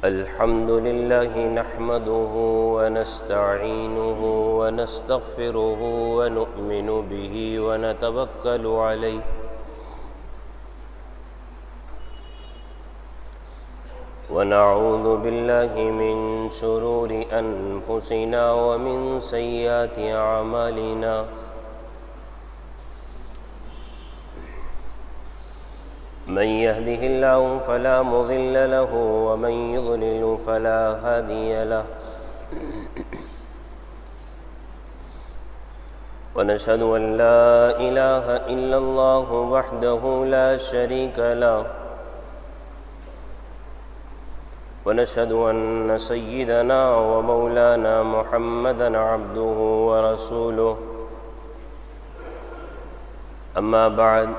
الحمد لله نحمده ونستعينه ونستغفره ونؤمن به ونتوكل عليه ونعوذ بالله من شرور أنفسنا ومن سيئات أعمالنا من يهده الله فلا مضل له ومن يضلل فلا هادي له ونشهد أن لا إله إلا الله وحده لا شريك له ونشهد أن سيدنا ومولانا محمدا عبده ورسوله أما بعد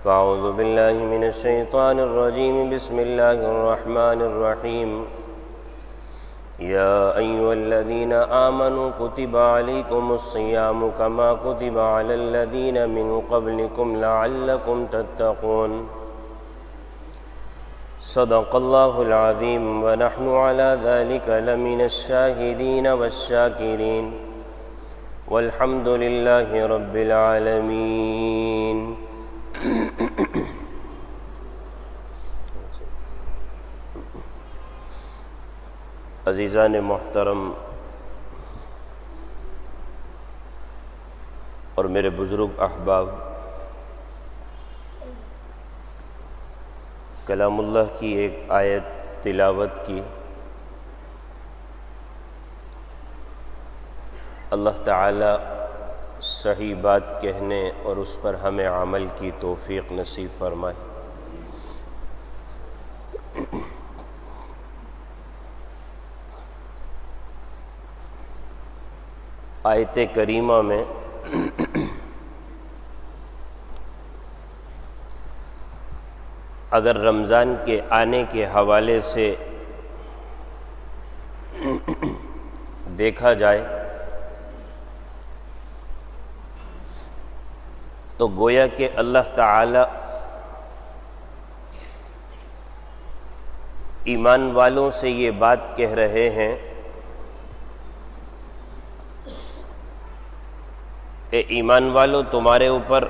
فأعوذ بالله من الشيطان الرجيم بسم الله الرحمن الرحيم يا أيها الذين آمنوا كتب عليكم الصيام كما كتب على الذين من قبلكم لعلكم تتقون صدق الله العظيم ونحن على ذلك لمن الشاهدين والشاكرين والحمد لله رب العالمين عزیزان محترم اور میرے بزرگ احباب، کلام اللہ کی ایک آیت تلاوت کی۔ اللہ تعالی صحیح بات کہنے اور اس پر ہمیں عمل کی توفیق نصیب فرمائے۔ آیت کریمہ میں اگر رمضان کے آنے کے حوالے سے دیکھا جائے تو گویا کہ اللہ تعالی ایمان والوں سے یہ بات کہہ رہے ہیں کہ ایمان والوں تمہارے اوپر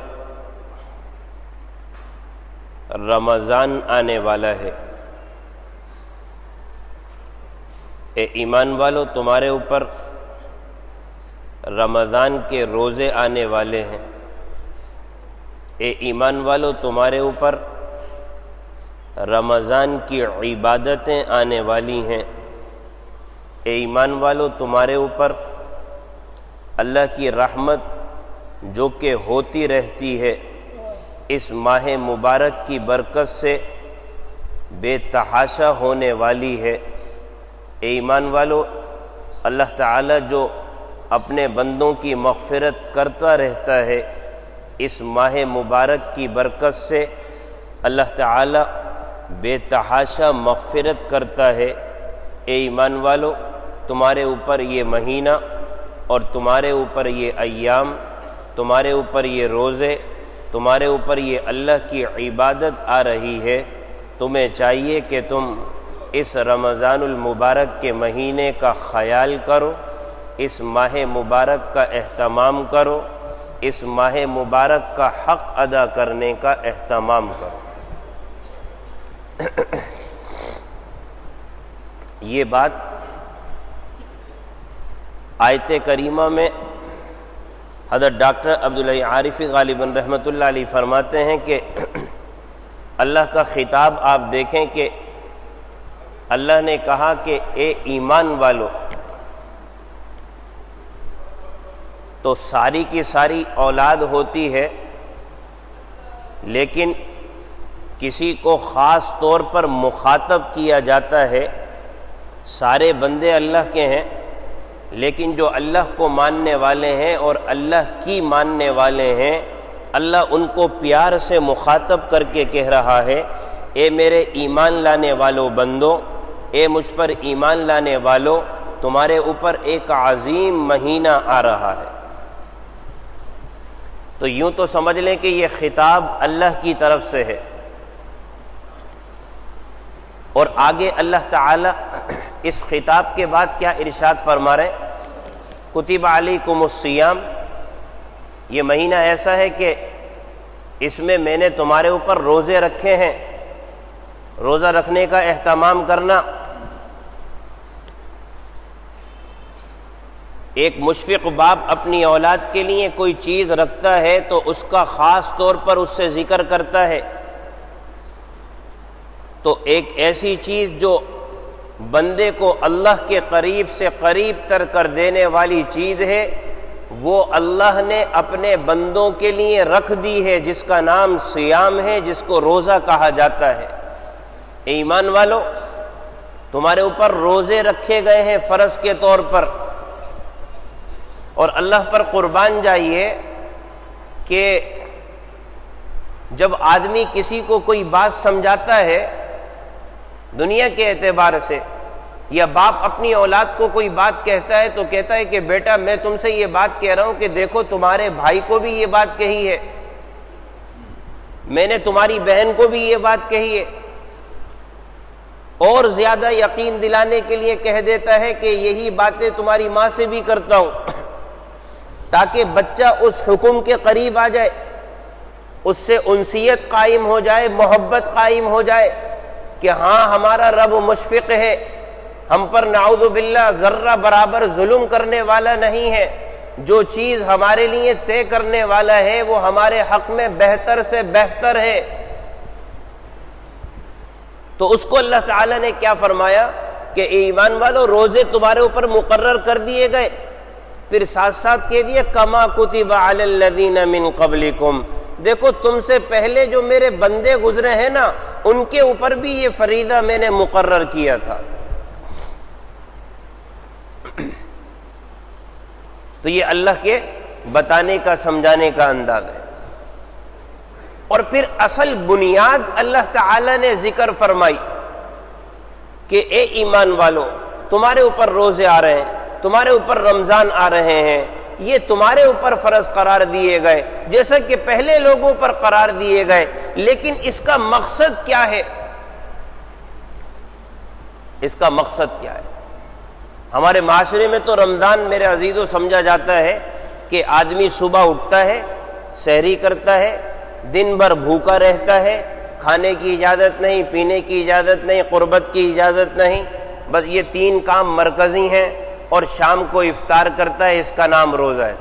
رمضان آنے والا ہے۔ اے ایمان والوں تمہارے اوپر رمضان کے روزے آنے والے ہیں۔ اے ایمان والوں تمہارے اوپر رمضان کی عبادتیں آنے والی ہیں۔ اے ایمان والوں تمہارے اوپر اللہ کی رحمت جو کہ ہوتی رہتی ہے اس ماہ مبارک کی برکت سے بے تحاشا ہونے والی ہے۔ اے ایمان والو، اللہ تعالی جو اپنے بندوں کی مغفرت کرتا رہتا ہے، اس ماہ مبارک کی برکت سے اللہ تعالی بے تحاشا مغفرت کرتا ہے۔ اے ایمان والو، تمہارے اوپر یہ مہینہ اور تمہارے اوپر یہ ایام، تمہارے اوپر یہ روزے، تمہارے اوپر یہ اللہ کی عبادت آ رہی ہے۔ تمہیں چاہیے کہ تم اس رمضان المبارک کے مہینے کا خیال کرو، اس ماہ مبارک کا اہتمام کرو، اس ماہ مبارک کا حق ادا کرنے کا اہتمام کرو۔ یہ بات آیت کریمہ میں حضرت ڈاکٹر عبداللہ عارفی غالباً رحمۃ اللہ علیہ فرماتے ہیں کہ اللہ کا خطاب آپ دیکھیں کہ اللہ نے کہا کہ اے ایمان والو، تو ساری کی ساری اولاد ہوتی ہے، لیکن کسی کو خاص طور پر مخاطب کیا جاتا ہے۔ سارے بندے اللہ کے ہیں، لیکن جو اللہ کو ماننے والے ہیں اور اللہ کی ماننے والے ہیں، اللہ ان کو پیار سے مخاطب کر کے کہہ رہا ہے، اے میرے ایمان لانے والوں بندو، اے مجھ پر ایمان لانے والو، تمہارے اوپر ایک عظیم مہینہ آ رہا ہے۔ تو یوں تو سمجھ لیں کہ یہ خطاب اللہ کی طرف سے ہے، اور آگے اللہ تعالی اس خطاب کے بعد کیا ارشاد فرما رہے ہیں؟ کتب علیکم الصیام، یہ مہینہ ایسا ہے کہ اس میں میں نے تمہارے اوپر روزے رکھے ہیں، روزہ رکھنے کا اہتمام کرنا۔ ایک مشفق باپ اپنی اولاد کے لیے کوئی چیز رکھتا ہے تو اس کا خاص طور پر اس سے ذکر کرتا ہے، تو ایک ایسی چیز جو بندے کو اللہ کے قریب سے قریب تر کر دینے والی چیز ہے، وہ اللہ نے اپنے بندوں کے لیے رکھ دی ہے، جس کا نام صیام ہے، جس کو روزہ کہا جاتا ہے۔ ایمان والو، تمہارے اوپر روزے رکھے گئے ہیں فرض کے طور پر، اور اللہ پر قربان جائیے کہ جب آدمی کسی کو کوئی بات سمجھاتا ہے دنیا کے اعتبار سے، یا باپ اپنی اولاد کو کوئی بات کہتا ہے تو کہتا ہے کہ بیٹا میں تم سے یہ بات کہہ رہا ہوں کہ دیکھو تمہارے بھائی کو بھی یہ بات کہی ہے، میں نے تمہاری بہن کو بھی یہ بات کہی ہے، اور زیادہ یقین دلانے کے لیے کہہ دیتا ہے کہ یہی باتیں تمہاری ماں سے بھی کرتا ہوں، تاکہ بچہ اس حکم کے قریب آ جائے، اس سے انسیت قائم ہو جائے، محبت قائم ہو جائے کہ ہاں ہمارا رب مشفق ہے، ہم پر نعوذ باللہ ذرہ برابر ظلم کرنے والا نہیں ہے، جو چیز ہمارے لیے طے کرنے والا ہے وہ ہمارے حق میں بہتر سے بہتر ہے۔ تو اس کو اللہ تعالیٰ نے کیا فرمایا کہ ایمان والو روزے تمہارے اوپر مقرر کر دیے گئے، پھر ساتھ ساتھ کہہ دیے کما کتب علی الذین من قبلکم، دیکھو تم سے پہلے جو میرے بندے گزرے ہیں نا ان کے اوپر بھی یہ فریضہ میں نے مقرر کیا تھا۔ تو یہ اللہ کے بتانے کا سمجھانے کا انداز ہے۔ اور پھر اصل بنیاد اللہ تعالی نے ذکر فرمائی کہ اے ایمان والو، تمہارے اوپر روزے آ رہے ہیں، تمہارے اوپر رمضان آ رہے ہیں، یہ تمہارے اوپر فرض قرار دیے گئے جیسا کہ پہلے لوگوں پر قرار دیے گئے، لیکن اس کا مقصد کیا ہے؟ اس کا مقصد کیا ہے؟ ہمارے معاشرے میں تو رمضان میرے عزیزو سمجھا جاتا ہے کہ آدمی صبح اٹھتا ہے، سحری کرتا ہے، دن بھر بھوکا رہتا ہے، کھانے کی اجازت نہیں، پینے کی اجازت نہیں، قربت کی اجازت نہیں، بس یہ 3 کام مرکزی ہیں، اور شام کو افطار کرتا ہے، اس کا نام روزہ ہے۔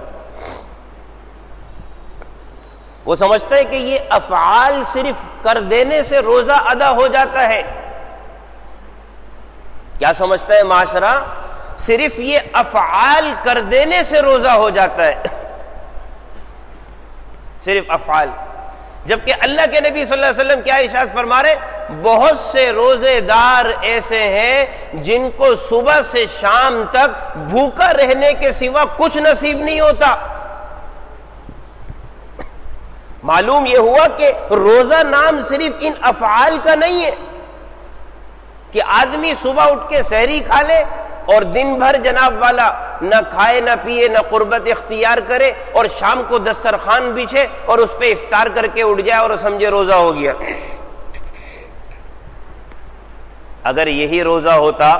وہ سمجھتا ہے کہ یہ افعال صرف کر دینے سے روزہ ادا ہو جاتا ہے۔ کیا سمجھتا ہے معاشرہ؟ صرف یہ افعال کر دینے سے روزہ ہو جاتا ہے، صرف افعال، جبکہ اللہ کے نبی صلی اللہ علیہ وسلم کیا ارشاد فرما رہے؟ بہت سے روزے دار ایسے ہیں جن کو صبح سے شام تک بھوکا رہنے کے سوا کچھ نصیب نہیں ہوتا۔ معلوم یہ ہوا کہ روزہ نام صرف ان افعال کا نہیں ہے کہ آدمی صبح اٹھ کے سحری کھا لے اور دن بھر جناب والا نہ کھائے نہ پیے نہ قربت اختیار کرے، اور شام کو دسترخوان بچھے اور اس پہ افطار کر کے اٹھ جائے اور سمجھے روزہ ہو گیا۔ اگر یہی روزہ ہوتا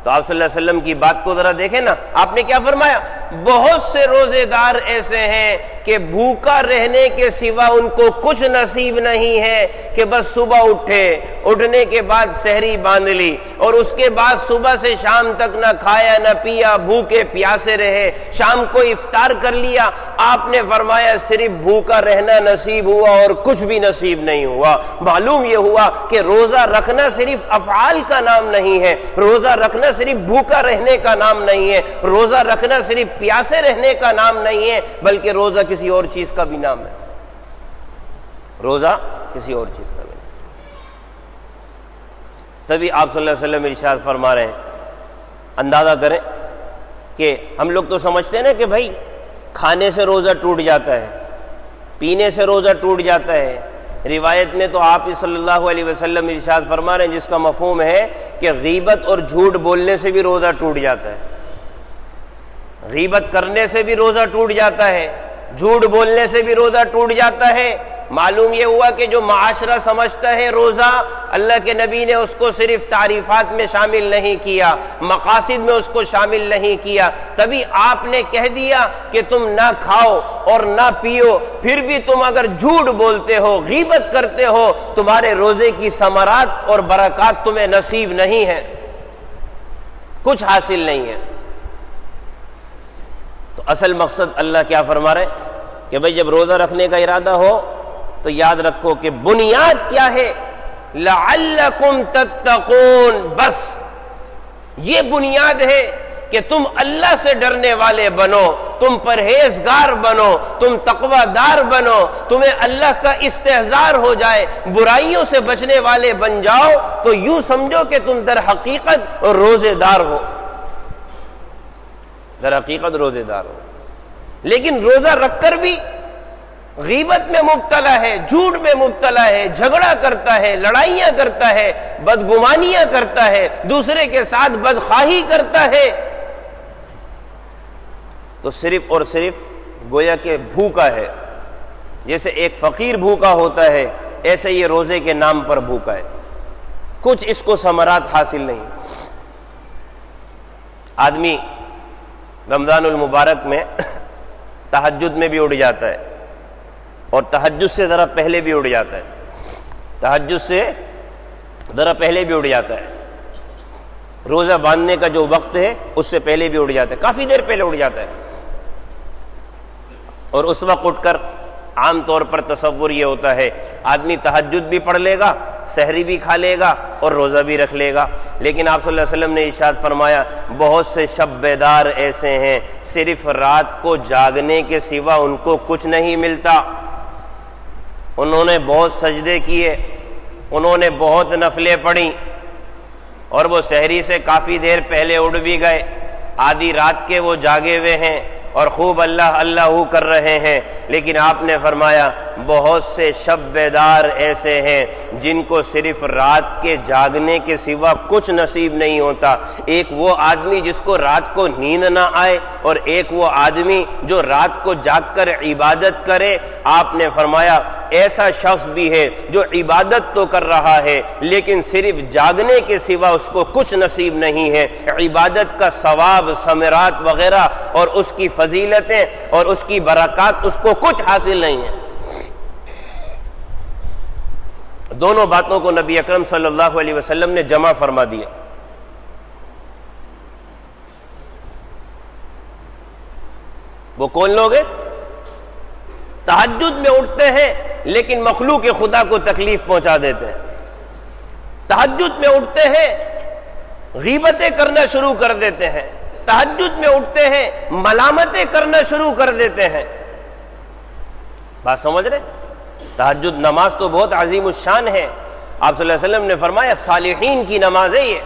تو آپ صلی اللہ علیہ وسلم کی بات کو ذرا دیکھیں نا، آپ نے کیا فرمایا؟ بہت سے روزے دار ایسے ہیں کہ بھوکا رہنے کے سوا ان کو کچھ نصیب نہیں ہے، کہ بس صبح اٹھے، اٹھنے کے بعد سحری باندھ لی، اور اس کے بعد صبح سے شام تک نہ کھایا نہ پیا، بھوکے پیاسے رہے، شام کو افطار کر لیا۔ آپ نے فرمایا صرف بھوکا رہنا نصیب ہوا اور کچھ بھی نصیب نہیں ہوا۔ معلوم یہ ہوا کہ روزہ رکھنا صرف افعال کا نام نہیں ہے، روزہ رکھنا صرف بھوکا رہنے کا نام نہیں ہے، روزہ رکھنا صرف پیاسے رہنے کا نام نہیں ہے، بلکہ روزہ کسی اور چیز کا بھی نام ہے، روزہ کسی اور چیز کا بھی نام۔ تبھی آپ صلی اللہ علیہ وسلم ارشاد فرما رہے ہیں، اندازہ کریں کہ ہم لوگ تو سمجھتے ہیں نا کہ بھائی کھانے سے روزہ ٹوٹ جاتا ہے، پینے سے روزہ ٹوٹ جاتا ہے۔ روایت میں تو آپ صلی اللہ علیہ وسلم ارشاد فرما رہے ہیں، جس کا مفہوم ہے کہ غیبت اور جھوٹ بولنے سے بھی روزہ ٹوٹ جاتا ہے، غیبت کرنے سے بھی روزہ ٹوٹ جاتا ہے، جھوٹ بولنے سے بھی روزہ ٹوٹ جاتا ہے، معلوم یہ ہوا کہ جو معاشرہ سمجھتا ہے روزہ، اللہ کے نبی نے اس کو صرف تعریفات میں شامل نہیں کیا، مقاصد میں اس کو شامل نہیں کیا، تبھی آپ نے کہہ دیا کہ تم نہ کھاؤ اور نہ پیو، پھر بھی تم اگر جھوٹ بولتے ہو، غیبت کرتے ہو، تمہارے روزے کی ثمرات اور برکات تمہیں نصیب نہیں ہے، کچھ حاصل نہیں ہے۔ تو اصل مقصد اللہ کیا فرما رہے ہیں کہ بھئی جب روزہ رکھنے کا ارادہ ہو تو یاد رکھو کہ بنیاد کیا ہے، لعلکم تتقون، بس یہ بنیاد ہے کہ تم اللہ سے ڈرنے والے بنو، تم پرہیزگار بنو، تم تقوی دار بنو، تمہیں اللہ کا استحضار ہو جائے، برائیوں سے بچنے والے بن جاؤ، تو یوں سمجھو کہ تم در حقیقت روزے دار ہو، در حقیقت روزے دار ہو۔ لیکن روزہ رکھ کر بھی غیبت میں مبتلا ہے، جھوٹ میں مبتلا ہے، جھگڑا کرتا ہے، لڑائیاں کرتا ہے، بدگمانیاں کرتا ہے، دوسرے کے ساتھ بدخواہی کرتا ہے، تو صرف اور صرف گویا کہ بھوکا ہے۔ جیسے ایک فقیر بھوکا ہوتا ہے، ایسے یہ روزے کے نام پر بھوکا ہے، کچھ اس کو ثمرات حاصل نہیں۔ آدمی رمضان المبارک میں تہجد میں بھی اٹھ جاتا ہے، اور تہجد سے ذرا پہلے بھی اٹھ جاتا ہے، تہجد سے ذرا پہلے بھی اٹھ جاتا ہے، روزہ باندھنے کا جو وقت ہے اس سے پہلے بھی اٹھ جاتا ہے، کافی دیر پہلے اٹھ جاتا ہے، اور اس وقت اٹھ کر عام طور پر تصور یہ ہوتا ہے آدمی تہجد بھی پڑھ لے گا، سحری بھی کھا لے گا اور روزہ بھی رکھ لے گا۔ لیکن آپ صلی اللہ علیہ وسلم نے ارشاد فرمایا بہت سے شب بیدار ایسے ہیں صرف رات کو جاگنے کے سوا ان کو کچھ نہیں ملتا، انہوں نے بہت سجدے کیے، انہوں نے بہت نفلیں پڑھی، اور وہ سحری سے کافی دیر پہلے اٹھ بھی گئے، آدھی رات کے وہ جاگے ہوئے ہیں اور خوب اللہ اللہ کر رہے ہیں، لیکن آپ نے فرمایا بہت سے شب بیدار ایسے ہیں جن کو صرف رات کے جاگنے کے سوا کچھ نصیب نہیں ہوتا۔ ایک وہ آدمی جس کو رات کو نیند نہ آئے، اور ایک وہ آدمی جو رات کو جاگ کر عبادت کرے۔ آپ نے فرمایا ایسا شخص بھی ہے جو عبادت تو کر رہا ہے لیکن صرف جاگنے کے سوا اس کو کچھ نصیب نہیں ہے، عبادت کا ثواب، ثمرات وغیرہ اور اس کی فضیلتیں اور اس کی برکات اس کو کچھ حاصل نہیں ہے۔ دونوں باتوں کو نبی اکرم صلی اللہ علیہ وسلم نے جمع فرما دیا۔ وہ کون لوگ ہیں؟ تہجد میں اٹھتے ہیں لیکن مخلوق خدا کو تکلیف پہنچا دیتے ہیں، تہجد میں اٹھتے ہیں غیبتیں کرنا شروع کر دیتے ہیں، تہجد میں اٹھتے ہیں ملامتیں کرنا شروع کر دیتے ہیں۔ بات سمجھ رہے؟ تہجد نماز تو بہت عظیم الشان ہے۔ آپ صلی اللہ علیہ وسلم نے فرمایا صالحین کی نماز ہے یہ،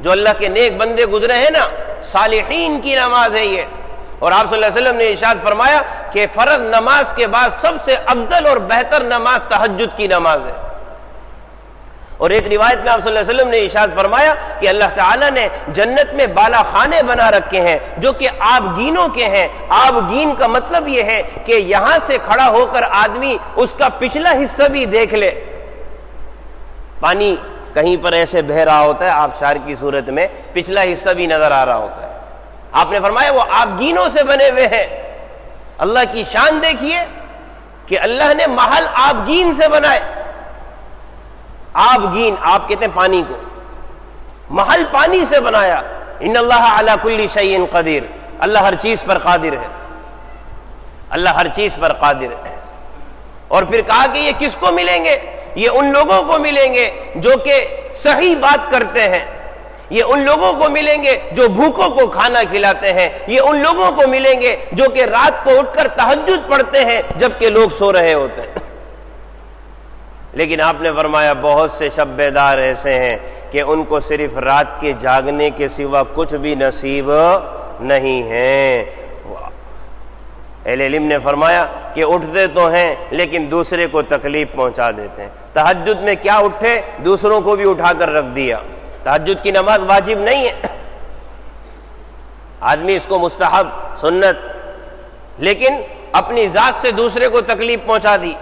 جو اللہ کے نیک بندے گزرے ہیں نا، صالحین کی نماز ہے یہ۔ اور آپ صلی اللہ علیہ وسلم نے ارشاد فرمایا کہ فرض نماز کے بعد سب سے افضل اور بہتر نماز تہجد کی نماز ہے۔ اور ایک روایت میں آپ صلی اللہ علیہ وسلم نے ارشاد فرمایا کہ اللہ تعالیٰ نے جنت میں بالا خانے بنا رکھے ہیں جو کہ آبگینوں کے ہیں۔ آبگین کا مطلب یہ ہے کہ یہاں سے کھڑا ہو کر آدمی اس کا پچھلا حصہ بھی دیکھ لے۔ پانی کہیں پر ایسے بہہ رہا ہوتا ہے آبشار کی صورت میں، پچھلا حصہ بھی نظر آ رہا ہوتا ہے۔ آپ نے فرمایا وہ آبگینوں سے بنے ہوئے ہیں۔ اللہ کی شان دیکھیے کہ اللہ نے محل آبگین سے بنائے۔ آبگین، آپ کہتے ہیں پانی کو، محل پانی سے بنایا۔ ان اللہ علی کل شیء قدیر، اللہ ہر چیز پر قادر ہے، اللہ ہر چیز پر قادر ہے۔ اور پھر کہا کہ یہ کس کو ملیں گے؟ یہ ان لوگوں کو ملیں گے جو کہ صحیح بات کرتے ہیں، یہ ان لوگوں کو ملیں گے جو بھوکوں کو کھانا کھلاتے ہیں، یہ ان لوگوں کو ملیں گے جو کہ رات کو اٹھ کر تہجد پڑھتے ہیں جبکہ لوگ سو رہے ہوتے ہیں۔ لیکن آپ نے فرمایا بہت سے شب بیدار ایسے ہیں کہ ان کو صرف رات کے جاگنے کے سوا کچھ بھی نصیب نہیں ہے۔ اہل علم نے فرمایا کہ اٹھتے تو ہیں لیکن دوسرے کو تکلیف پہنچا دیتے ہیں۔ تہجد میں کیا اٹھے، دوسروں کو بھی اٹھا کر رکھ دیا۔ تہجد کی نماز واجب نہیں ہے، آدمی اس کو مستحب، سنت، لیکن اپنی ذات سے دوسرے کو تکلیف پہنچا دی۔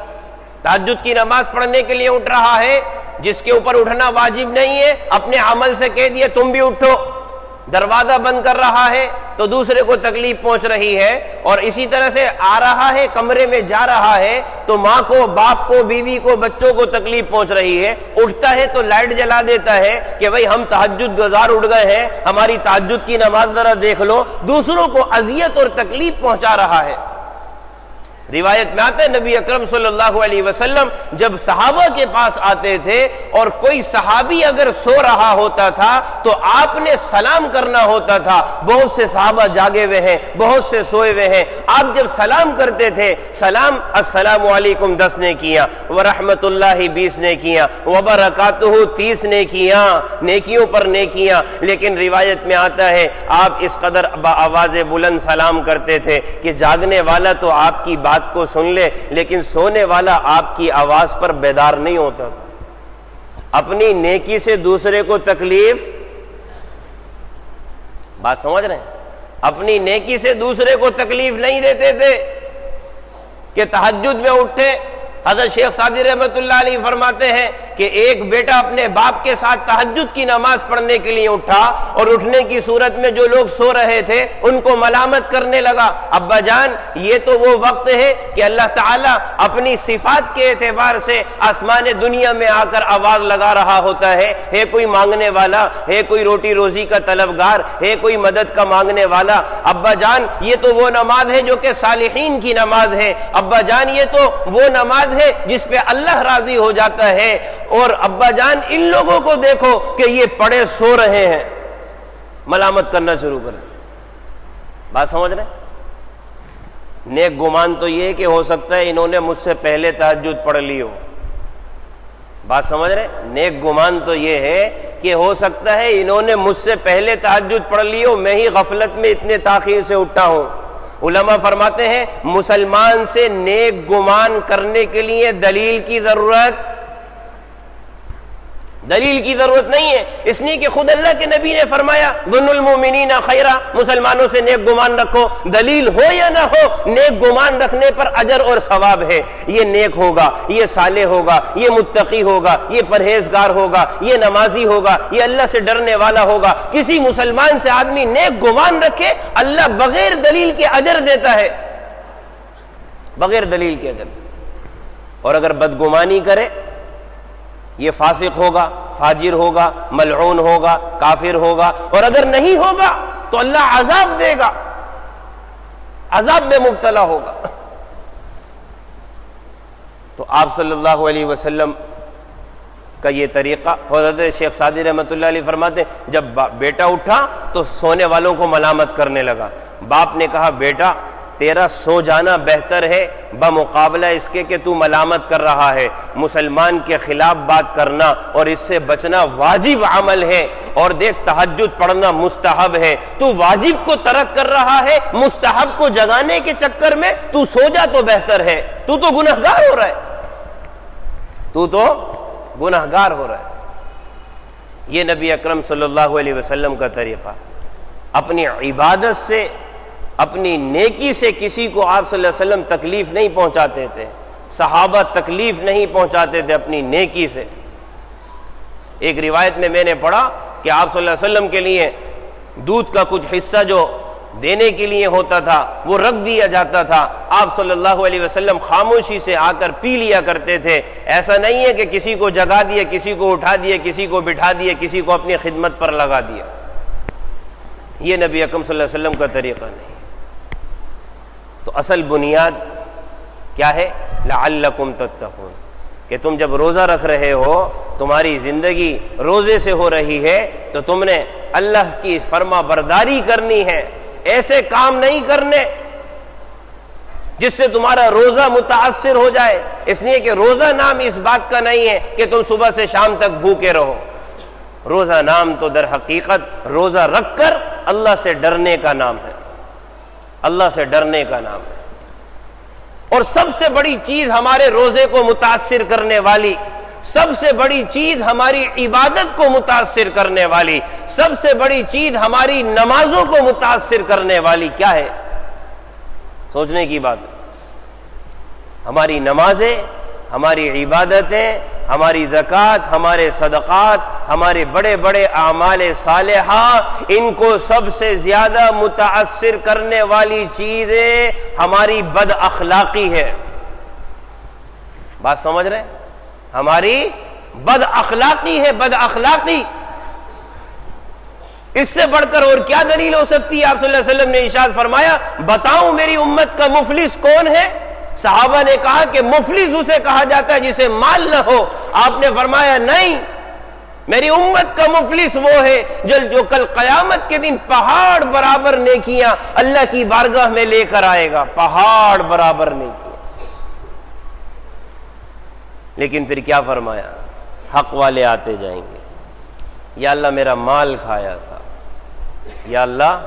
تہجد کی نماز پڑھنے کے لیے اٹھ رہا ہے، جس کے اوپر اٹھنا واجب نہیں ہے، اپنے عمل سے کہہ دیا تم بھی اٹھو، دروازہ بند کر رہا ہے تو دوسرے کو تکلیف پہنچ رہی ہے، اور اسی طرح سے آ رہا ہے کمرے میں جا رہا ہے تو ماں کو، باپ کو، بیوی کو، بچوں کو تکلیف پہنچ رہی ہے، اٹھتا ہے تو لائٹ جلا دیتا ہے کہ بھئی ہم تہجد گزار اٹھ گئے ہیں، ہماری تہجد کی نماز ذرا دیکھ لو، دوسروں کو اذیت اور تکلیف پہنچا رہا ہے۔ روایت میں آتا ہے نبی اکرم صلی اللہ علیہ وسلم جب صحابہ کے پاس آتے تھے اور کوئی صحابی اگر سو رہا ہوتا تھا تو آپ نے سلام کرنا ہوتا تھا۔ بہت سے صحابہ جاگے ہوئے ہیں، بہت سے سوئے ہوئے ہیں، آپ جب سلام کرتے تھے، سلام السلام علیکم 10 نے کیا، ورحمت اللہ 20 نے کیا، وبرکاتہ 30 نے کیا، نیکیوں پر نیکیاں، لیکن روایت میں آتا ہے آپ اس قدر آواز بلند سلام کرتے تھے کہ جاگنے والا تو آپ کی بات کو سن لے لیکن سونے والا آپ کی آواز پر بیدار نہیں ہوتا تھا۔ اپنی نیکی سے دوسرے کو تکلیف، بات سمجھ رہے ہیں، اپنی نیکی سے دوسرے کو تکلیف نہیں دیتے تھے کہ تہجد میں اٹھے۔ حضرت شیخ سعدی رحمۃ اللہ علیہ فرماتے ہیں کہ ایک بیٹا اپنے باپ کے ساتھ تہجد کی نماز پڑھنے کے لیے اٹھا اور اٹھنے کی صورت میں جو لوگ سو رہے تھے ان کو ملامت کرنے لگا، ابا جان یہ تو وہ وقت ہے کہ اللہ تعالیٰ اپنی صفات کے اعتبار سے آسمان دنیا میں آ کر آواز لگا رہا ہوتا ہے کوئی مانگنے والا ہے، کوئی روٹی روزی کا طلبگار ہے، کوئی مدد کا مانگنے والا، ابا جان یہ تو وہ نماز ہے جو کہ صالحین کی نماز ہے، ابا جان یہ تو وہ نماز ہے جس پہ اللہ راضی ہو جاتا ہے، اور ابا جان ان لوگوں کو دیکھو کہ یہ پڑے سو رہے ہیں، ملامت کرنا شروع کر دیں۔ بات سمجھ رہے ہیں؟ نیک گمان تو یہ کہ ہو سکتا ہے انہوں نے مجھ سے پہلے تہجد پڑھ لی ہو۔ بات سمجھ رہے ہیں؟ نیک گمان تو یہ ہے کہ ہو سکتا ہے انہوں نے مجھ سے پہلے تہجد پڑھ لی ہو، میں ہی غفلت میں اتنے تاخیر سے اٹھا ہوں۔ علماء فرماتے ہیں مسلمان سے نیک گمان کرنے کے لیے دلیل کی ضرورت نہیں ہے، اس لیے کہ خود اللہ کے نبی نے فرمایا ظن المؤمنین خیرا، مسلمانوں سے نیک گمان رکھو، دلیل ہو یا نہ ہو نیک گمان رکھنے پر اجر اور ثواب ہے۔ یہ نیک ہوگا، یہ صالح ہوگا، یہ متقی ہوگا، یہ پرہیزگار ہوگا، یہ نمازی ہوگا، یہ اللہ سے ڈرنے والا ہوگا۔ کسی مسلمان سے آدمی نیک گمان رکھے، اللہ بغیر دلیل کے اجر دیتا ہے، بغیر دلیل کے اجر۔ اور اگر بدگمانی کرے، یہ فاسق ہوگا، فاجر ہوگا، ملعون ہوگا، کافر ہوگا، اور اگر نہیں ہوگا تو اللہ عذاب دے گا، عذاب میں مبتلا ہوگا۔ تو آپ صلی اللہ علیہ وسلم کا یہ طریقہ، حضرت شیخ سعدی رحمۃ اللہ علیہ فرماتے ہیں جب بیٹا اٹھا تو سونے والوں کو ملامت کرنے لگا۔ باپ نے کہا بیٹا تیرا سو جانا بہتر ہے بمقابلہ اس کے کہ تو ملامت کر رہا ہے۔ مسلمان کے خلاف بات کرنا اور اس سے بچنا واجب عمل ہے، اور دیکھ تہجد پڑھنا مستحب ہے، تو واجب کو ترک کر رہا ہے، مستحب کو جگانے کے چکر میں تو سو جا تو بہتر ہے، تو گنہگار ہو رہا ہے، تو گنہگار ہو رہا ہے۔ یہ نبی اکرم صلی اللہ علیہ وسلم کا طریقہ، اپنی عبادت سے، اپنی نیکی سے کسی کو آپ صلی اللہ علیہ وسلم تکلیف نہیں پہنچاتے تھے، صحابہ تکلیف نہیں پہنچاتے تھے اپنی نیکی سے۔ ایک روایت میں نے پڑھا کہ آپ صلی اللہ علیہ وسلم کے لیے دودھ کا کچھ حصہ جو دینے کے لیے ہوتا تھا وہ رکھ دیا جاتا تھا، آپ صلی اللہ علیہ وسلم خاموشی سے آ کر پی لیا کرتے تھے۔ ایسا نہیں ہے کہ کسی کو جگا دیا، کسی کو اٹھا دیا، کسی کو بٹھا دیا، کسی کو اپنی خدمت پر لگا دیا، یہ نبی اکرم صلی اللہ علیہ وسلم کا طریقہ نہیں۔ تو اصل بنیاد کیا ہے؟ لعلکم تتقون، کہ تم جب روزہ رکھ رہے ہو، تمہاری زندگی روزے سے ہو رہی ہے، تو تم نے اللہ کی فرما برداری کرنی ہے، ایسے کام نہیں کرنے جس سے تمہارا روزہ متاثر ہو جائے۔ اس لیے کہ روزہ نام اس بات کا نہیں ہے کہ تم صبح سے شام تک بھوکے رہو، روزہ نام تو در حقیقت روزہ رکھ کر اللہ سے ڈرنے کا نام ہے، اللہ سے ڈرنے کا نام ہے۔ اور سب سے بڑی چیز ہمارے روزے کو متاثر کرنے والی، سب سے بڑی چیز ہماری عبادت کو متاثر کرنے والی، سب سے بڑی چیز ہماری نمازوں کو متاثر کرنے والی کیا ہے؟ سوچنے کی بات ہے۔ ہماری نمازیں ہماری عبادتیں، ہماری زکوٰۃ، ہمارے صدقات، ہمارے بڑے بڑے اعمال صالحہ، ان کو سب سے زیادہ متاثر کرنے والی چیزیں ہماری بد اخلاقی ہے۔ بات سمجھ رہے ہیں؟ ہماری بد اخلاقی ہے، بد اخلاقی۔ اس سے بڑھ کر اور کیا دلیل ہو سکتی ہے؟ آپ صلی اللہ علیہ وسلم نے ارشاد فرمایا، بتاؤں میری امت کا مفلس کون ہے؟ صحابہ نے کہا کہ مفلس اسے کہا جاتا ہے جسے مال نہ ہو۔ آپ نے فرمایا نہیں، میری امت کا مفلس وہ ہے جو کل قیامت کے دن پہاڑ برابر نیکیاں اللہ کی بارگاہ میں لے کر آئے گا، پہاڑ برابر نیکیاں۔ لیکن پھر کیا فرمایا؟ حق والے آتے جائیں گے، یا اللہ میرا مال کھایا تھا، یا اللہ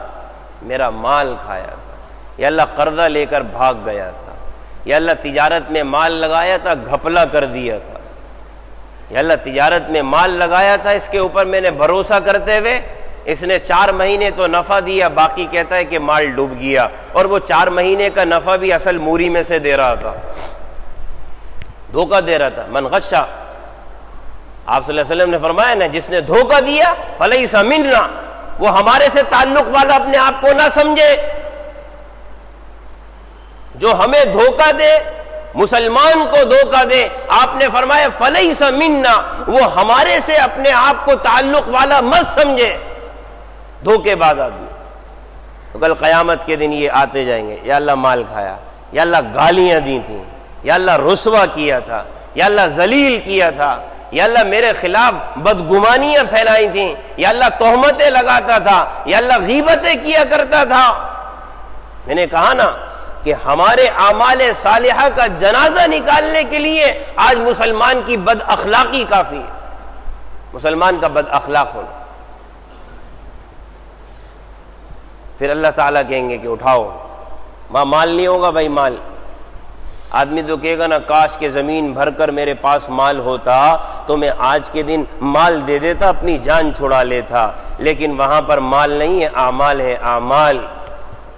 میرا مال کھایا تھا، یا اللہ قرضہ لے کر بھاگ گیا تھا، یا اللہ تجارت میں مال لگایا تھا گھپلا کر دیا تھا، یا اللہ تجارت میں مال لگایا تھا، اس کے اوپر میں نے بھروسہ کرتے ہوئے اس نے 4 مہینے تو نفع دیا، باقی کہتا ہے کہ مال ڈوب گیا، اور وہ 4 مہینے کا نفع بھی اصل موری میں سے دے رہا تھا، دھوکہ دے رہا تھا۔ من غشا، آپ صلی اللہ علیہ وسلم نے فرمایا نا، جس نے دھوکہ دیا فلیس منا، وہ ہمارے سے تعلق والا اپنے آپ کو نہ سمجھے۔ جو ہمیں دھوکہ دے، مسلمان کو دھوکہ دے، آپ نے فرمایا فلیس منا، وہ ہمارے سے اپنے آپ کو تعلق والا مت سمجھے، دھوکے باز آدمی۔ تو کل قیامت کے دن یہ آتے جائیں گے، یا اللہ مال کھایا، یا اللہ گالیاں دی تھیں، یا اللہ رسوا کیا تھا، یا اللہ ذلیل کیا تھا، یا اللہ میرے خلاف بدگمانیاں پھیلائی تھیں، یا اللہ تہمتیں لگاتا تھا، یا اللہ غیبتیں کیا کرتا تھا۔ میں نے کہا نا کہ ہمارے اعمال صالحہ کا جنازہ نکالنے کے لیے آج مسلمان کی بد اخلاقی کافی ہے، مسلمان کا بد اخلاق ہونا۔ پھر اللہ تعالیٰ کہیں گے کہ اٹھاؤ، مال نہیں ہوگا بھائی، مال۔ آدمی تو کہے گا نا، کاش کے زمین بھر کر میرے پاس مال ہوتا تو میں آج کے دن مال دے دیتا، اپنی جان چھڑا لیتا، لیکن وہاں پر مال نہیں ہے، اعمال ہے، اعمال۔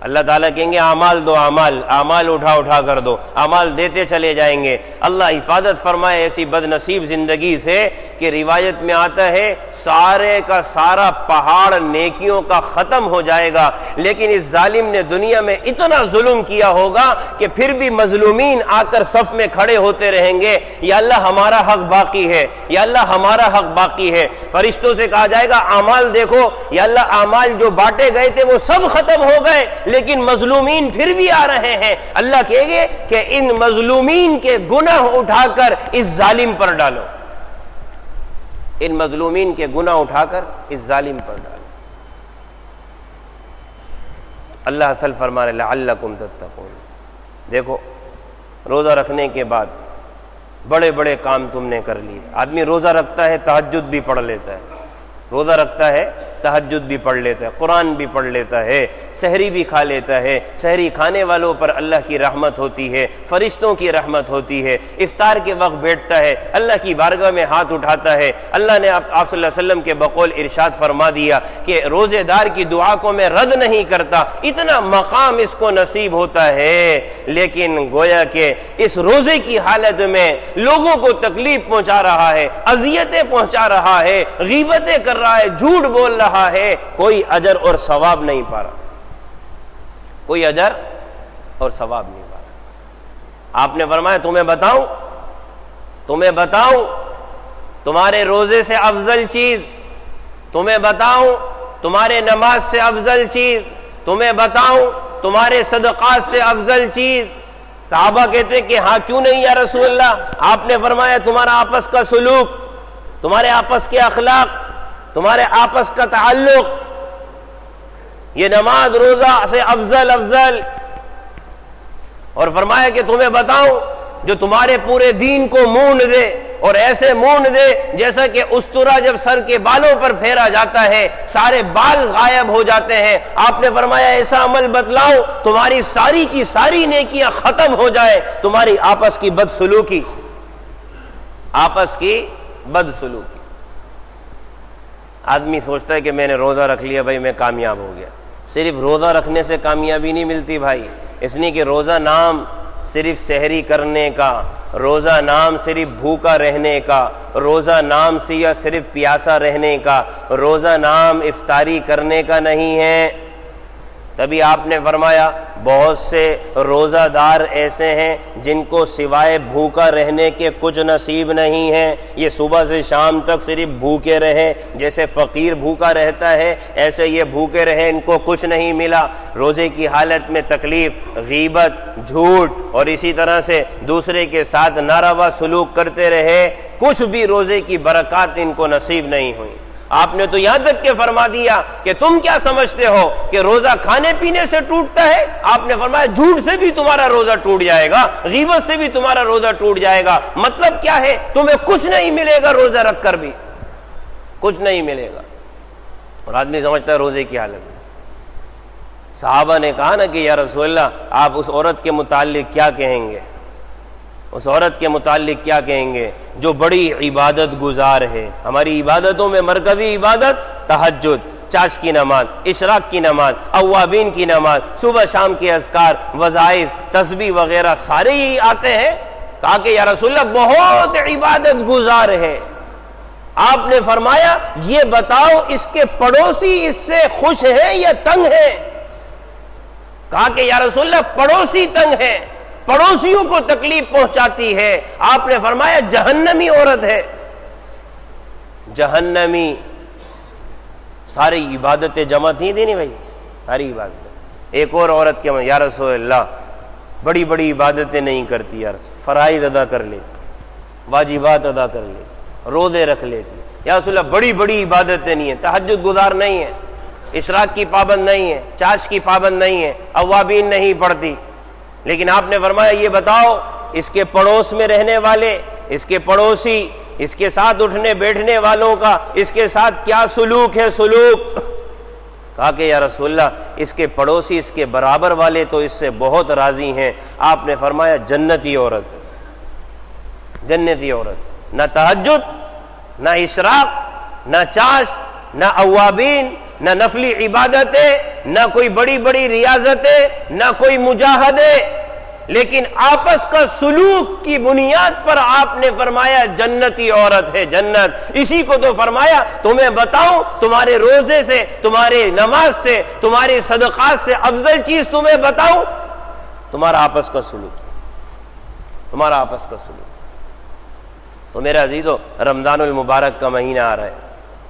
اللہ تعالیٰ کہیں گے اعمال دو، اعمال، اعمال اٹھا کر دو، اعمال دیتے چلے جائیں گے۔ اللہ حفاظت فرمائے ایسی بد نصیب زندگی سے کہ روایت میں آتا ہے سارے کا سارا پہاڑ نیکیوں کا ختم ہو جائے گا، لیکن اس ظالم نے دنیا میں اتنا ظلم کیا ہوگا کہ پھر بھی مظلومین آ کر صف میں کھڑے ہوتے رہیں گے، یا اللہ ہمارا حق باقی ہے، یا اللہ ہمارا حق باقی ہے۔ فرشتوں سے کہا جائے گا اعمال دیکھو، یا اللہ اعمال جو بانٹے گئے تھے وہ سب ختم ہو گئے، لیکن مظلومین پھر بھی آ رہے ہیں۔ اللہ کہے گے کہ ان مظلومین کے گناہ اٹھا کر اس ظالم پر ڈالو، ان مظلومین کے گناہ اٹھا کر اس ظالم پر ڈالو۔ اللہ اصل فرما رہے لعلکم تتقون۔ دیکھو، روزہ رکھنے کے بعد بڑے بڑے کام تم نے کر لیے۔ آدمی روزہ رکھتا ہے، تہجد بھی پڑھ لیتا ہے، روزہ رکھتا ہے، تہجد بھی پڑھ لیتا ہے، قرآن بھی پڑھ لیتا ہے، سحری بھی کھا لیتا ہے۔ سحری کھانے والوں پر اللہ کی رحمت ہوتی ہے، فرشتوں کی رحمت ہوتی ہے۔ افطار کے وقت بیٹھتا ہے، اللہ کی بارگاہ میں ہاتھ اٹھاتا ہے۔ اللہ نے آپ صلی اللہ علیہ وسلم کے بقول ارشاد فرما دیا کہ روزے دار کی دعا کو میں رد نہیں کرتا، اتنا مقام اس کو نصیب ہوتا ہے۔ لیکن گویا کہ اس روزے کی حالت میں لوگوں کو تکلیف پہنچا رہا ہے، اذیتیں پہنچا رہا ہے، غیبتیں کر رہا ہے، جھوٹ بول رہا ہے، کوئی اجر اور ثواب نہیں پا رہا، کوئی اجر اور ثواب نہیں پا رہا۔ آپ نے فرمایا تمہیں بتاؤں تمہارے روزے سے افضل چیز، تمہیں بتاؤں تمہارے نماز سے افضل چیز، تمہیں بتاؤں تمہارے صدقات سے افضل چیز۔ صحابہ کہتے کہ ہاں کیوں نہیں یا رسول اللہ؟ آپ نے فرمایا تمہارا آپس کا سلوک، تمہارے آپس کے اخلاق، تمہارے آپس کا تعلق، یہ نماز روزہ سے افضل۔ اور فرمایا کہ تمہیں بتاؤں جو تمہارے پورے دین کو مونڈ دے، اور ایسے مونڈ دے جیسا کہ استرا جب سر کے بالوں پر پھیرا جاتا ہے سارے بال غائب ہو جاتے ہیں۔ آپ نے فرمایا ایسا عمل بتلاؤں تمہاری ساری کی ساری نیکیاں ختم ہو جائے، تمہاری آپس کی بدسلوکی، آپس کی بدسلوکی۔ آدمی سوچتا ہے کہ میں نے روزہ رکھ لیا بھائی میں کامیاب ہو گیا۔ صرف روزہ رکھنے سے کامیابی نہیں ملتی بھائی، اس لیے کہ روزہ نام صرف سحری کرنے کا، روزہ نام صرف بھوکا رہنے کا، روزہ نام صرف پیاسا رہنے کا، روزہ نام افطاری کرنے کا نہیں ہے۔ تبھی آپ نے فرمایا بہت سے روزہ دار ایسے ہیں جن کو سوائے بھوکا رہنے کے کچھ نصیب نہیں ہے، یہ صبح سے شام تک صرف بھوکے رہے، جیسے فقیر بھوکا رہتا ہے ایسے یہ بھوکے رہے، ان کو کچھ نہیں ملا۔ روزے کی حالت میں تکلیف، غیبت، جھوٹ اور اسی طرح سے دوسرے کے ساتھ ناروا سلوک کرتے رہے، کچھ بھی روزے کی برکات ان کو نصیب نہیں ہوئی۔ آپ نے تو یہاں تک کہ فرما دیا کہ تم کیا سمجھتے ہو کہ روزہ کھانے پینے سے ٹوٹتا ہے؟ آپ نے فرمایا جھوٹ سے بھی تمہارا روزہ ٹوٹ جائے گا، غیبت سے بھی تمہارا روزہ ٹوٹ جائے گا۔ مطلب کیا ہے؟ تمہیں کچھ نہیں ملے گا، روزہ رکھ کر بھی کچھ نہیں ملے گا۔ اور آدمی سمجھتا ہے روزے کی حالت میں۔ صحابہ نے کہا نا کہ یا رسول اللہ آپ اس عورت کے متعلق کیا کہیں گے؟ اس عورت کے متعلق کیا کہیں گے جو بڑی عبادت گزار ہے؟ ہماری عبادتوں میں مرکزی عبادت تہجد، چاش کی نماز، اشراق کی نماز، اوابین کی نماز، صبح شام کے اذکار، وظائف، تسبیح وغیرہ سارے ہی آتے ہیں۔ کہا کہ یا رسول اللہ بہت عبادت گزار ہے۔ آپ نے فرمایا یہ بتاؤ اس کے پڑوسی اس سے خوش ہیں یا تنگ ہیں؟ کہا کہ یا رسول اللہ پڑوسی تنگ ہے، پڑوسیوں کو تکلیف پہنچاتی ہے۔ آپ نے فرمایا جہنمی عورت ہے، جہنمی۔ ساری عبادتیں جمع تھی نہیں بھائی، ساری عبادتیں۔ ایک اور عورت کے یا رسول اللہ بڑی بڑی عبادتیں نہیں کرتی، یار فرائض ادا کر لیتی، واجبات ادا کر لیتی، روزے رکھ لیتی، یا رسول اللہ بڑی بڑی عبادتیں نہیں ہیں، تہجد گزار نہیں ہے، اشراق کی پابند نہیں ہے، چاش کی پابند نہیں ہے، اوابین نہیں پڑھتی۔ لیکن آپ نے فرمایا یہ بتاؤ اس کے پڑوس میں رہنے والے، اس کے پڑوسی، اس کے ساتھ اٹھنے بیٹھنے والوں کا اس کے ساتھ کیا سلوک ہے؟ سلوک۔ کہا کہ یا رسول اللہ اس کے پڑوسی، اس کے برابر والے تو اس سے بہت راضی ہیں۔ آپ نے فرمایا جنتی عورت ہے، جنتی عورت۔ نہ تہجد، نہ اشراق، نہ چاش، نہ اوابین، نہ نفلی عبادتیں، نہ کوئی بڑی بڑی ریاضتیں، نہ کوئی مجاہدے، لیکن آپس کا سلوک کی بنیاد پر آپ نے فرمایا جنتی عورت ہے، جنت۔ اسی کو تو فرمایا تمہیں بتاؤں تمہارے روزے سے، تمہارے نماز سے، تمہارے صدقات سے افضل چیز تمہیں بتاؤں؟ تمہارا آپس کا سلوک، تمہارا آپس کا سلوک۔ تو میرے عزیزو رمضان المبارک کا مہینہ آ رہا ہے،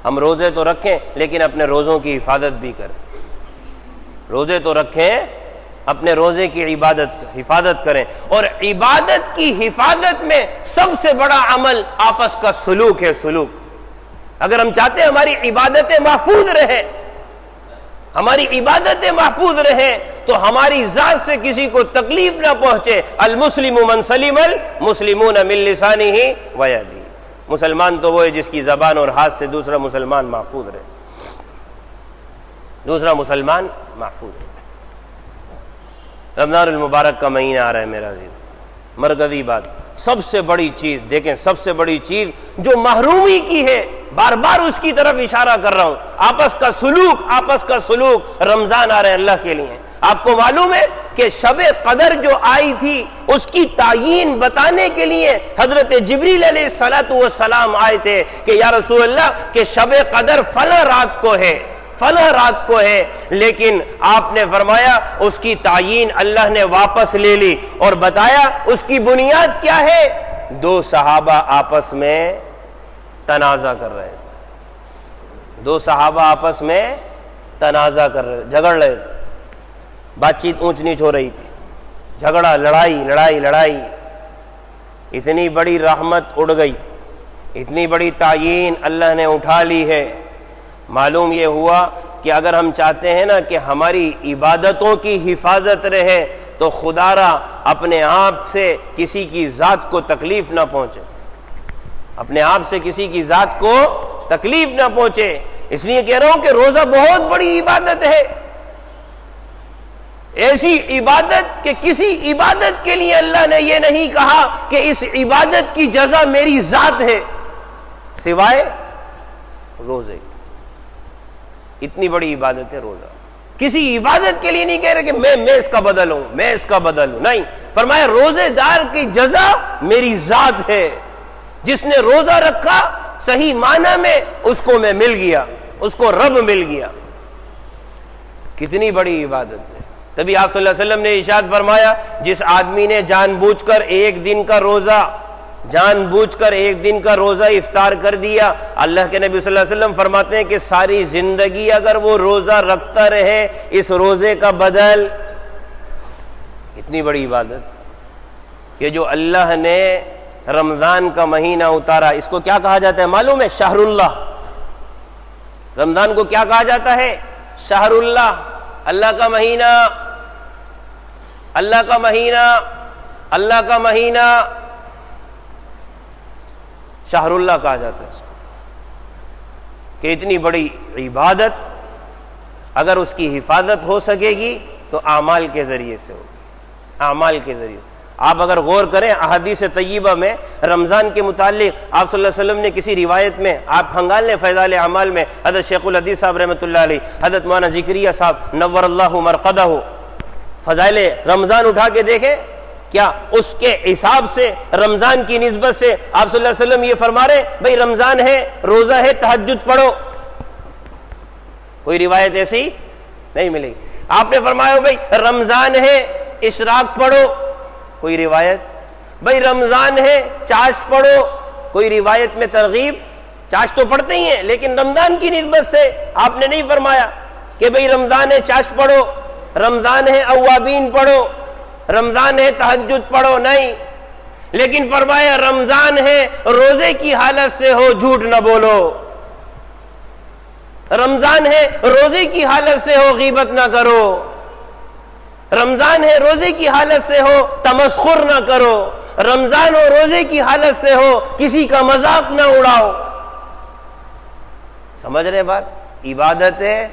ہم روزے تو رکھیں لیکن اپنے روزوں کی حفاظت بھی کریں۔ روزے تو رکھیں، اپنے روزے کی حفاظت کریں۔ اور عبادت کی حفاظت میں سب سے بڑا عمل آپس کا سلوک ہے، سلوک۔ اگر ہم چاہتے ہیں ہماری عبادتیں محفوظ رہیں، ہماری عبادتیں محفوظ رہیں، تو ہماری ذات سے کسی کو تکلیف نہ پہنچے۔ المسلم من سلم المسلمون من لسانہ ویدہ۔ مسلمان تو وہ ہے جس کی زبان اور ہاتھ سے دوسرا مسلمان محفوظ رہے، دوسرا مسلمان محفوظ رہے۔ رمضان المبارک کا مہینہ آ رہا ہے میرا عزیز، مرکزی بات، سب سے بڑی چیز دیکھیں، سب سے بڑی چیز جو محرومی کی ہے، بار بار اس کی طرف اشارہ کر رہا ہوں، آپس کا سلوک، آپس کا سلوک۔ رمضان آ رہے ہیں اللہ کے لیے۔ آپ کو معلوم ہے کہ شب قدر جو آئی تھی اس کی تعیین بتانے کے لیے حضرت جبریل علیہ السلام آئے تھے کہ یا رسول اللہ کہ شب قدر فلاں رات کو ہے، فلاں رات کو ہے، لیکن آپ نے فرمایا اس کی تعیین اللہ نے واپس لے لی اور بتایا اس کی بنیاد کیا ہے۔ دو صحابہ آپس میں تنازع کر رہے تھے، دو صحابہ آپس میں تنازع کر رہے تھے، جھگڑ رہے تھے، بات چیت اونچ نیچ ہو رہی تھی، جھگڑا، لڑائی۔ اتنی بڑی رحمت اڑ گئی، اتنی بڑی تعیین اللہ نے اٹھا لی ہے۔ معلوم یہ ہوا کہ اگر ہم چاہتے ہیں نا کہ ہماری عبادتوں کی حفاظت رہے تو خدا را اپنے آپ سے کسی کی ذات کو تکلیف نہ پہنچے، اپنے آپ سے کسی کی ذات کو تکلیف نہ پہنچے۔ اس لیے کہہ رہا ہوں کہ روزہ بہت بڑی عبادت ہے، ایسی عبادت کہ کسی عبادت کے لیے اللہ نے یہ نہیں کہا کہ اس عبادت کی جزا میری ذات ہے سوائے روزے۔ اتنی بڑی عبادت ہے روزہ، کسی عبادت کے لیے نہیں کہہ رہے کہ میں اس کا بدل ہوں، میں اس کا بدل ہوں، نہیں، فرمایا روزے دار کی جزا میری ذات ہے، جس نے روزہ رکھا صحیح معنی میں اس کو میں مل گیا، اس کو رب مل گیا۔ کتنی بڑی عبادت ہے۔ تبھی آپ صلی اللہ علیہ وسلم نے ارشاد فرمایا جس آدمی نے جان بوجھ کر ایک دن کا روزہ افطار کر دیا، اللہ کے نبی صلی اللہ علیہ وسلم فرماتے ہیں کہ ساری زندگی اگر وہ روزہ رکھتا رہے اس روزے کا بدل۔ اتنی بڑی عبادت کہ جو اللہ نے رمضان کا مہینہ اتارا، اس کو کیا کہا جاتا ہے معلوم ہے؟ شہر اللہ۔ رمضان کو کیا کہا جاتا ہے؟ شہر اللہ، اللہ کا مہینہ، اللہ کا مہینہ، اللہ کا مہینہ، شہر اللہ کہا جاتا ہے اس کو۔ کہ اتنی بڑی عبادت اگر اس کی حفاظت ہو سکے گی تو اعمال کے ذریعے سے ہوگی، اعمال کے ذریعے۔ آپ اگر غور کریں احادیث طیبہ میں رمضان کے متعلق آپ صلی اللہ علیہ وسلم نے کسی روایت میں، آپ ہنگال لیں فیضان اعمال میں، حضرت شیخ الحدیث صاحب رحمۃ اللہ علیہ، حضرت مولانا ذکریہ صاحب نور اللہ مرقدہ، فضائل رمضان اٹھا کے دیکھیں، کیا اس کے حساب سے رمضان کی نسبت سے آپ صلی اللہ علیہ وسلم یہ فرما رہے بھئی رمضان ہے، روزہ ہے، تہجد پڑھو، کوئی روایت ایسی نہیں ملے گی۔ آپ نے فرمایا بھئی رمضان ہے، اشراق پڑھو، کوئی روایت؟ بھئی رمضان ہے، چاشت پڑھو، کوئی روایت میں ترغیب؟ چاشت تو پڑھتے ہی ہیں لیکن رمضان کی نسبت سے آپ نے نہیں فرمایا کہ بھئی رمضان ہے چاشت پڑھو، رمضان ہے اوابین پڑھو، رمضان ہے تہجد پڑھو، نہیں، لیکن فرمایا رمضان ہے روزے کی حالت سے ہو جھوٹ نہ بولو، رمضان ہے روزے کی حالت سے ہو غیبت نہ کرو، رمضان ہے روزے کی حالت سے ہو تمسخر نہ کرو، رمضان ہو روزے کی حالت سے ہو کسی کا مذاق نہ اڑاؤ۔ سمجھ رہے بات؟ عبادت ہے،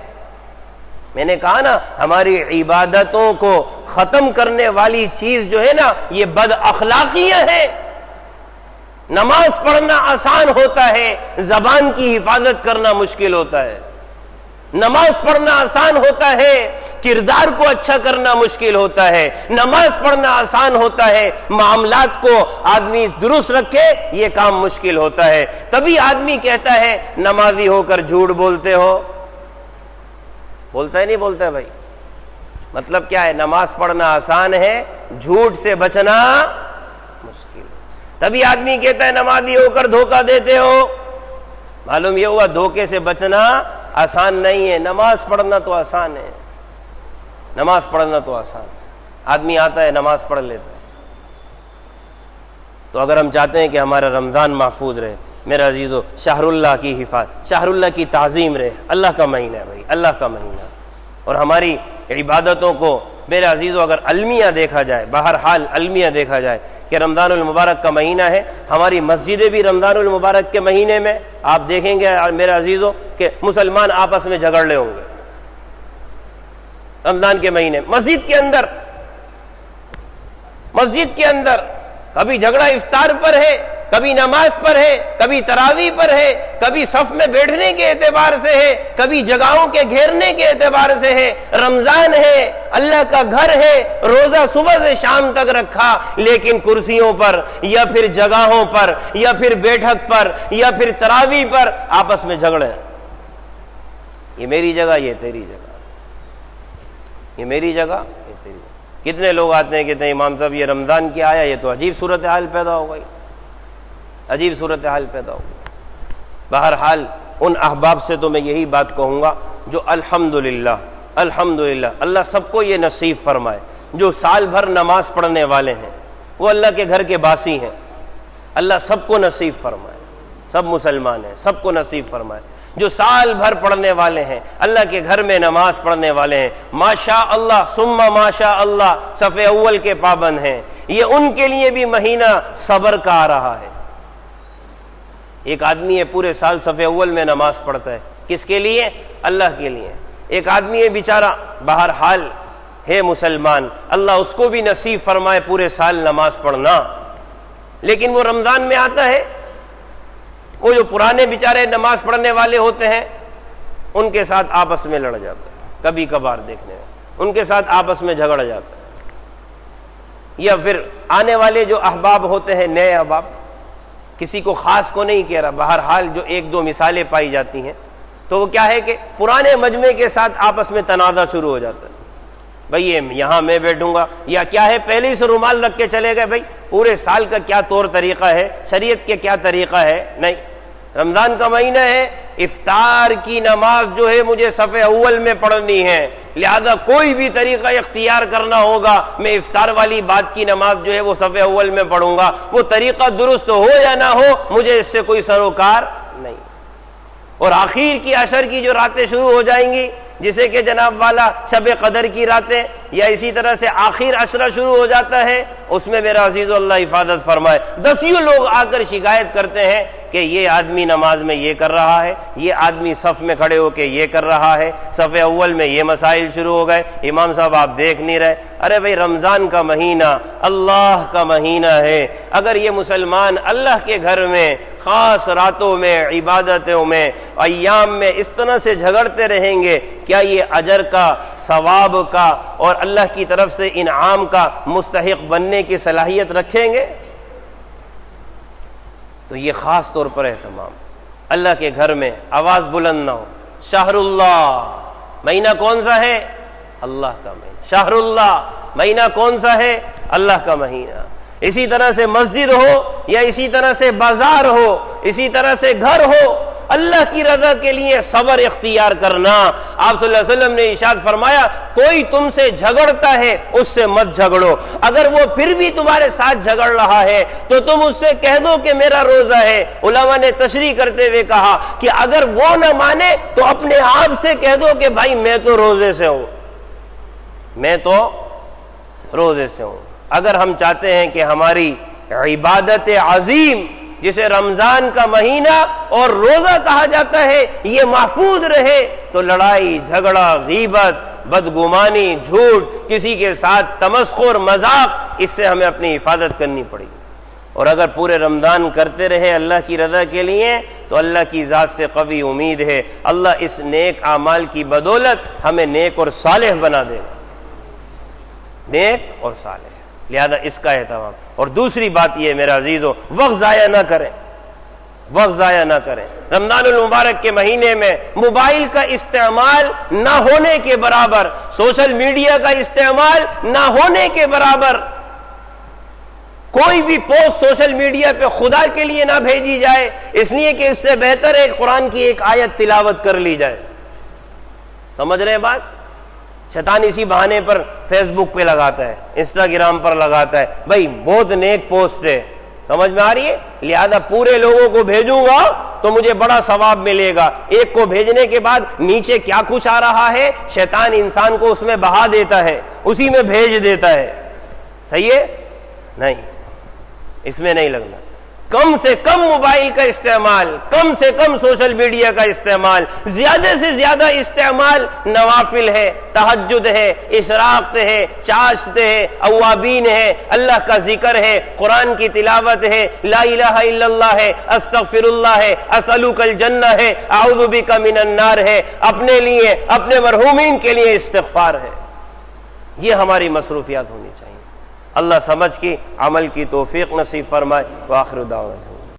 میں نے کہا نا ہماری عبادتوں کو ختم کرنے والی چیز جو ہے نا یہ بد اخلاقیاں ہیں۔ نماز پڑھنا آسان ہوتا ہے، زبان کی حفاظت کرنا مشکل ہوتا ہے۔ نماز پڑھنا آسان ہوتا ہے، کردار کو اچھا کرنا مشکل ہوتا ہے۔ نماز پڑھنا آسان ہوتا ہے، معاملات کو آدمی درست رکھے یہ کام مشکل ہوتا ہے۔ تبھی آدمی کہتا ہے نمازی ہو کر جھوٹ بولتے ہو، بولتا ہے نہیں بولتا ہے بھائی؟ مطلب کیا ہے؟ نماز پڑھنا آسان ہے، جھوٹ سے بچنا مشکل ہے۔ تبھی آدمی کہتا ہے نمازی ہو کر دھوکہ دیتے ہو، معلوم یہ ہوا دھوکے سے بچنا آسان نہیں ہے۔ نماز پڑھنا تو آسان ہے، نماز پڑھنا تو آسان ہے، آدمی آتا ہے نماز پڑھ لیتا ہے۔ تو اگر ہم چاہتے ہیں کہ ہمارا رمضان محفوظ رہے میرا عزیزو، شہر اللہ کی حفاظت، شہر اللہ کی تعظیم رہے، اللہ کا مہینہ ہے بھائی، اللہ کا مہینہ۔ اور ہماری عبادتوں کو میرے عزیزو اگر المیہ دیکھا جائے، بہرحال المیہ دیکھا جائے کہ رمضان المبارک کا مہینہ ہے، ہماری مسجدیں بھی رمضان المبارک کے مہینے میں آپ دیکھیں گے میرے عزیزو کہ مسلمان آپس میں جھگڑ رہے ہوں گے رمضان کے مہینے۔ مسجد کے اندر کبھی جھگڑا افطار پر ہے، کبھی نماز پر ہے، کبھی تراویح پر ہے، کبھی صف میں بیٹھنے کے اعتبار سے ہے، کبھی جگہوں کے گھیرنے کے اعتبار سے ہے۔ رمضان ہے، اللہ کا گھر ہے، روزہ صبح سے شام تک رکھا، لیکن کرسیوں پر یا پھر جگہوں پر یا پھر بیٹھک پر یا پھر تراویح پر آپس میں جھگڑے، یہ میری جگہ، یہ تیری جگہ، یہ میری جگہ، یہ تیری جگہ۔ کتنے لوگ آتے ہیں کہتے ہیں امام صاحب یہ رمضان کیا آیا، یہ تو عجیب صورتحال پیدا ہو گئی، عجیب صورتحال پیدا ہو گئی۔ بہرحال ان احباب سے تو میں یہی بات کہوں گا جو الحمدللہ اللہ سب کو یہ نصیب فرمائے، جو سال بھر نماز پڑھنے والے ہیں، وہ اللہ کے گھر کے باسی ہیں، اللہ سب کو نصیب فرمائے، سب مسلمان ہیں سب کو نصیب فرمائے۔ جو سال بھر پڑھنے والے ہیں، اللہ کے گھر میں نماز پڑھنے والے ہیں، ماشاء اللہ ثم ماشاء اللہ صف اول کے پابند ہیں، یہ ان کے لیے بھی مہینہ صبر کا آ رہا ہے۔ ایک آدمی ہے پورے سال صف اول میں نماز پڑھتا ہے، کس کے لیے؟ اللہ کے لیے۔ ایک آدمی ہے بیچارہ بہرحال ہے مسلمان، اللہ اس کو بھی نصیب فرمائے پورے سال نماز پڑھنا، لیکن وہ رمضان میں آتا ہے، وہ جو پرانے بیچارے نماز پڑھنے والے ہوتے ہیں ان کے ساتھ آپس میں لڑ جاتا ہے، کبھی کبھار دیکھنے میں، ان کے ساتھ آپس میں جھگڑ جاتا ہے. یا پھر آنے والے جو احباب ہوتے ہیں، نئے احباب، کسی کو خاص کو نہیں کہہ رہا، بہرحال جو ایک دو مثالیں پائی جاتی ہیں، تو وہ کیا ہے کہ پرانے مجمع کے ساتھ آپس میں تنازع شروع ہو جاتا ہے. بھئی یہ یہاں میں بیٹھوں گا، یا کیا ہے پہلے سے رومال رکھ کے چلے گئے. بھئی پورے سال کا کیا طور طریقہ ہے، شریعت کے کیا طریقہ ہے؟ نہیں، رمضان کا مہینہ ہے، افطار کی نماز جو ہے مجھے صف اول میں پڑھنی ہے، لہذا کوئی بھی طریقہ اختیار کرنا ہوگا، میں افطار والی بات کی نماز جو ہے وہ صف اول میں پڑھوں گا، وہ طریقہ درست ہو یا نہ ہو مجھے اس سے کوئی سروکار نہیں. اور آخر کی عشر کی جو راتیں شروع ہو جائیں گی، جسے کہ جناب والا شب قدر کی راتیں، یا اسی طرح سے آخر عشرہ شروع ہو جاتا ہے، اس میں میرا عزیز اللہ حفاظت فرمائے دسیوں لوگ آ کر شکایت کرتے ہیں کہ یہ آدمی نماز میں یہ کر رہا ہے، یہ آدمی صف میں کھڑے ہو کے یہ کر رہا ہے، صف اول میں یہ مسائل شروع ہو گئے، امام صاحب آپ دیکھ نہیں رہے. ارے بھئی رمضان کا مہینہ اللہ کا مہینہ ہے، اگر یہ مسلمان اللہ کے گھر میں خاص راتوں میں، عبادتوں میں، ایام میں اس طرح سے جھگڑتے رہیں گے، کیا یہ اجر کا، ثواب کا اور اللہ کی طرف سے انعام کا مستحق بننے کی صلاحیت رکھیں گے؟ تو یہ خاص طور پر اہتمام اللہ کے گھر میں آواز بلند نہ ہو. شہر اللہ، مہینہ کون سا ہے؟ اللہ کا مہینہ. شہر اللہ، مہینہ کون سا ہے؟ اللہ کا مہینہ. اسی طرح سے مسجد ہو، یا اسی طرح سے بازار ہو، اسی طرح سے گھر ہو، اللہ کی رضا کے لیے صبر اختیار کرنا. آپ صلی اللہ علیہ وسلم نے ارشاد فرمایا کوئی تم سے جھگڑتا ہے اس سے مت جھگڑو، اگر وہ پھر بھی تمہارے ساتھ جھگڑ رہا ہے تو تم اس سے کہہ دو کہ میرا روزہ ہے. علماء نے تشریح کرتے ہوئے کہا کہ اگر وہ نہ مانے تو اپنے آپ سے کہہ دو کہ بھائی میں تو روزے سے ہوں، میں تو روزے سے ہوں. اگر ہم چاہتے ہیں کہ ہماری عبادت عظیم جسے رمضان کا مہینہ اور روزہ کہا جاتا ہے یہ محفوظ رہے، تو لڑائی جھگڑا، غیبت، بدگمانی، جھوٹ، کسی کے ساتھ تمسخر، مذاق، اس سے ہمیں اپنی حفاظت کرنی پڑے گی. اور اگر پورے رمضان کرتے رہے اللہ کی رضا کے لیے تو اللہ کی ذات سے قوی امید ہے اللہ اس نیک اعمال کی بدولت ہمیں نیک اور صالح بنا دے، نیک اور صالح. لہذا اس کا اہتمام. اور دوسری بات یہ میرا عزیزو، وقت ضائع نہ کریں، وقت ضائع نہ کریں. رمضان المبارک کے مہینے میں موبائل کا استعمال نہ ہونے کے برابر، سوشل میڈیا کا استعمال نہ ہونے کے برابر. کوئی بھی پوسٹ سوشل میڈیا پہ خدا کے لیے نہ بھیجی جائے، اس لیے کہ اس سے بہتر ہے قرآن کی ایک آیت تلاوت کر لی جائے. سمجھ رہے ہیں بات؟ شیطان اسی بہانے پر فیس بک پہ لگاتا ہے، انسٹاگرام پر لگاتا ہے، بھائی بہت نیک پوسٹ ہے، سمجھ میں آ رہی ہے، لہذا پورے لوگوں کو بھیجوں گا تو مجھے بڑا ثواب ملے گا. ایک کو بھیجنے کے بعد نیچے کیا کچھ آ رہا ہے شیطان انسان کو اس میں بہا دیتا ہے، اسی میں بھیج دیتا ہے. صحیح ہے؟ نہیں، اس میں نہیں لگنا. کم سے کم موبائل کا استعمال، کم سے کم سوشل میڈیا کا استعمال، زیادہ سے زیادہ استعمال نوافل ہے، تہجد ہے، اشراق ہے، چاشت ہے، اوابین ہے، اللہ کا ذکر ہے، قرآن کی تلاوت ہے، لا الہ الا اللہ ہے، استغفر اللہ ہے، اسألک الجنہ ہے، اعوذ بک من النار ہے، اپنے لیے، اپنے مرحومین کے لیے استغفار ہے. یہ ہماری مصروفیات ہونی چاہیے. اللہ سمجھ کی عمل کی توفیق نصیب فرمائے. وآخر دعوانا